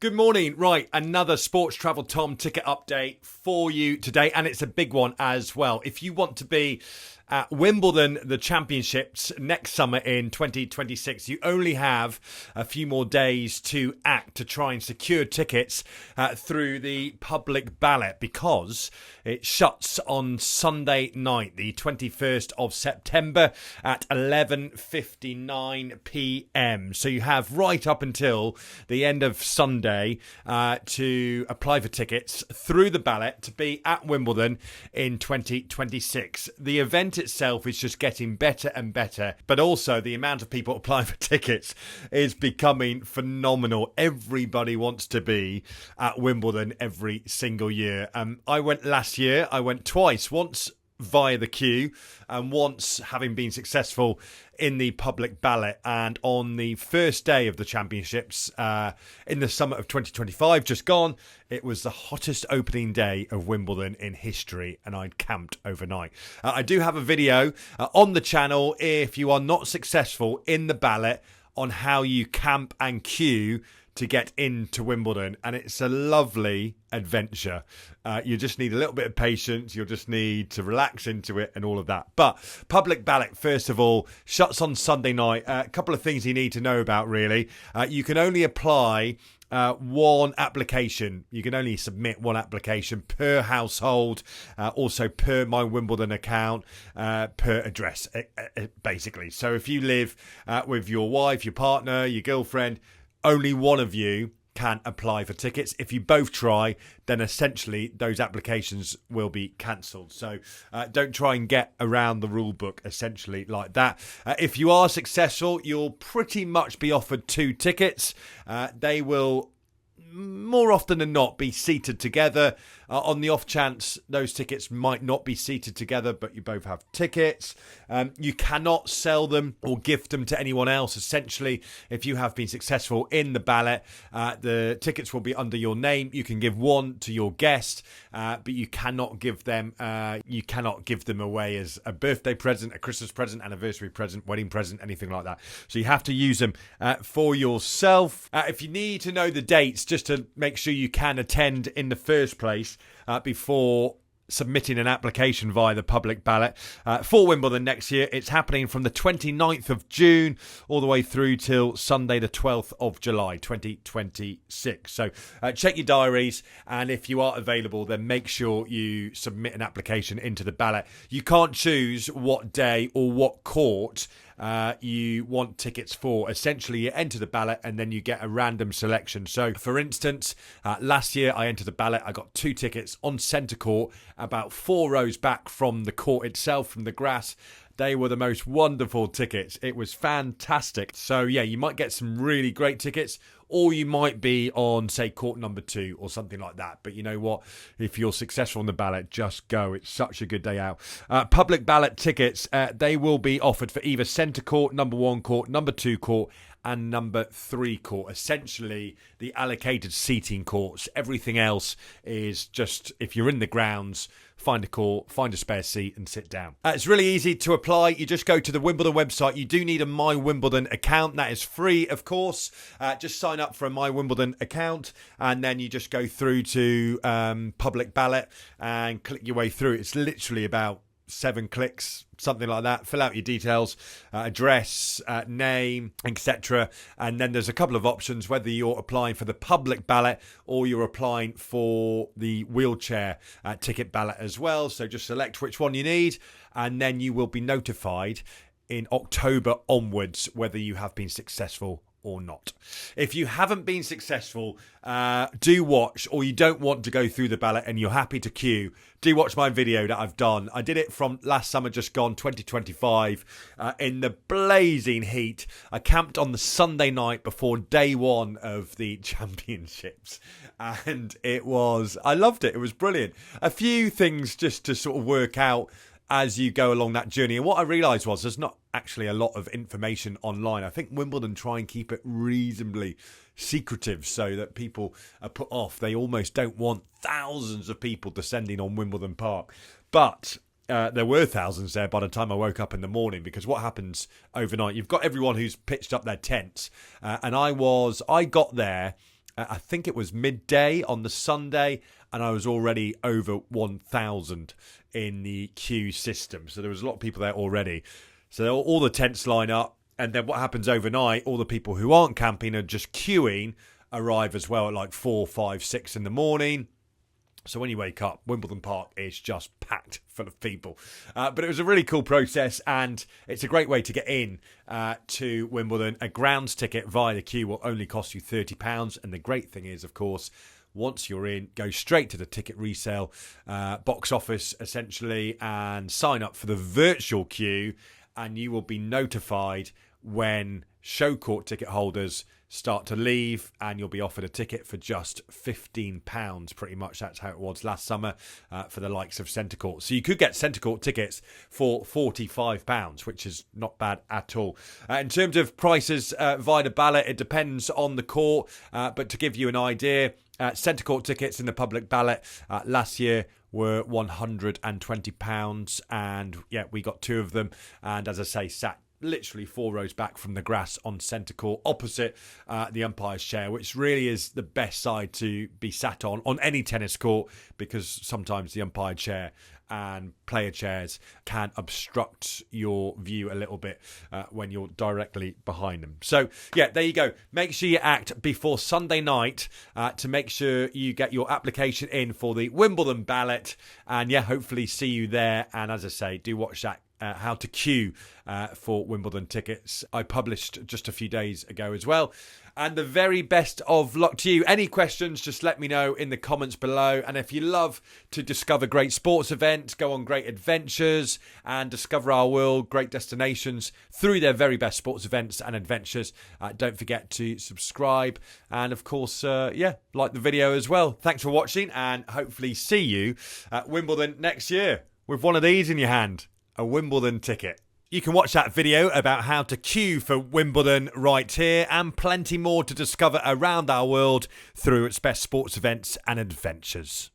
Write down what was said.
Good morning. Right, another Sports Travel Tom ticket update for you today, and it's a big one as well. If you want to be at Wimbledon, the championships next summer in 2026, you only have a few more days to act to try and secure tickets through the public ballot, because it shuts on Sunday night, the 21st of September at 11:59 p.m. So you have right up until the end of Sunday to apply for tickets through the ballot to be at Wimbledon in 2026. The event itself is just getting better and better, but also the amount of people applying for tickets is becoming phenomenal. Everybody wants to be at Wimbledon every single year. I went last year. I went twice, once via the queue and once having been successful in the public ballot. And on the first day of the championships in the summer of 2025, just gone, it was the hottest opening day of Wimbledon in history, and I'd camped overnight. I do have a video on the channel if you are not successful in the ballot on how you camp and queue to get into Wimbledon, and it's a lovely adventure. You just need a little bit of patience. You'll just need to relax into it and all of that. But public ballot, first of all, shuts on Sunday night. A couple of things you need to know about, really. You can only apply one application. You can only submit one application per household, also per My Wimbledon account, per address, basically. So if you live with your wife, your partner, your girlfriend, only one of you can apply for tickets. If you both try, then essentially those applications will be cancelled. So don't try and get around the rule book essentially like that. If you are successful, you'll pretty much be offered 2 tickets. They will more often than not be seated together. On the off chance those tickets might not be seated together, but you both have tickets, you cannot sell them or gift them to anyone else. Essentially, if you have been successful in the ballot, the tickets will be under your name. You can give one to your guest, but you cannot give them away as a birthday present, a Christmas present, anniversary present, wedding present, anything like that. So you have to use them for yourself. If you need to know the dates, just to make sure you can attend in the first place, before submitting an application via the public ballot for Wimbledon next year, it's happening from the 29th of June all the way through till Sunday the 12th of July 2026. So check your diaries, and if you are available, then make sure you submit an application into the ballot. You can't choose what day or what court you want tickets for. Essentially, you enter the ballot and then you get a random selection. So, for instance, last year I entered the ballot. I got 2 tickets on centre court, about 4 rows back from the court itself, from the grass. They were the most wonderful tickets. It was fantastic. So, yeah, you might get some really great tickets, or you might be on, say, court number 2 or something like that. But you know what? If you're successful on the ballot, just go. It's such a good day out. Public ballot tickets, they will be offered for either centre court, number 1 court, number 2 court, and number 3 court. Essentially, the allocated seating courts. Everything else is just, if you're in the grounds, find a court, find a spare seat and sit down. It's really easy to apply. You just go to the Wimbledon website. You do need a My Wimbledon account. That is free, of course. Just sign up for a My Wimbledon account, and then you just go through to public ballot and click your way through. It's literally about 7 clicks, something like that. Fill out your details, address, name, etc. And then there's a couple of options, whether you're applying for the public ballot or you're applying for the wheelchair ticket ballot as well. So just select which one you need, and then you will be notified in October onwards whether you have been successful or not. If you haven't been successful, do watch, or you don't want to go through the ballot and you're happy to queue, do watch my video that I've done. I did it from last summer just gone, 2025, in the blazing heat. I camped on the Sunday night before day 1 of the championships, and I loved it. It was brilliant. A few things just to sort of work out as you go along that journey. And what I realised was there's not actually a lot of information online. I think Wimbledon try and keep it reasonably secretive so that people are put off. They almost don't want thousands of people descending on Wimbledon Park. But there were thousands there by the time I woke up in the morning, because what happens overnight, you've got everyone who's pitched up their tents. And I got there I think it was midday on the Sunday, and I was already over 1,000 in the queue system. So there was a lot of people there already. So all the tents line up, and then what happens overnight, all the people who aren't camping and just queuing arrive as well at like 4, 5, 6 in the morning. So when you wake up, Wimbledon Park is just packed full of people. But it was a really cool process, and it's a great way to get in to Wimbledon. A grounds ticket via the queue will only cost you £30. And the great thing is, of course, once you're in, go straight to the ticket resale box office, essentially, and sign up for the virtual queue, and you will be notified when showcourt ticket holders start to leave, and you'll be offered a ticket for just £15. Pretty much that's how it was last summer for the likes of centre court. So you could get centre court tickets for £45, which is not bad at all. In terms of prices via the ballot, it depends on the court, but to give you an idea, centre court tickets in the public ballot last year were £120, and yeah, we got 2 of them, and as I say, sat literally 4 rows back from the grass on centre court opposite the umpire's chair, which really is the best side to be sat on any tennis court, because sometimes the umpire chair and player chairs can obstruct your view a little bit when you're directly behind them. So yeah, there you go. Make sure you act before Sunday night to make sure you get your application in for the Wimbledon ballot, and yeah, hopefully see you there. And as I say, do watch that how to queue for Wimbledon tickets I published just a few days ago as well. And the very best of luck to you. Any questions, just let me know in the comments below. And if you love to discover great sports events, go on great adventures and discover our world, great destinations through their very best sports events and adventures, don't forget to subscribe. And of course, like the video as well. Thanks for watching, and hopefully see you at Wimbledon next year with one of these in your hand. A Wimbledon ticket. You can watch that video about how to queue for Wimbledon right here, and plenty more to discover around our world through its best sports events and adventures.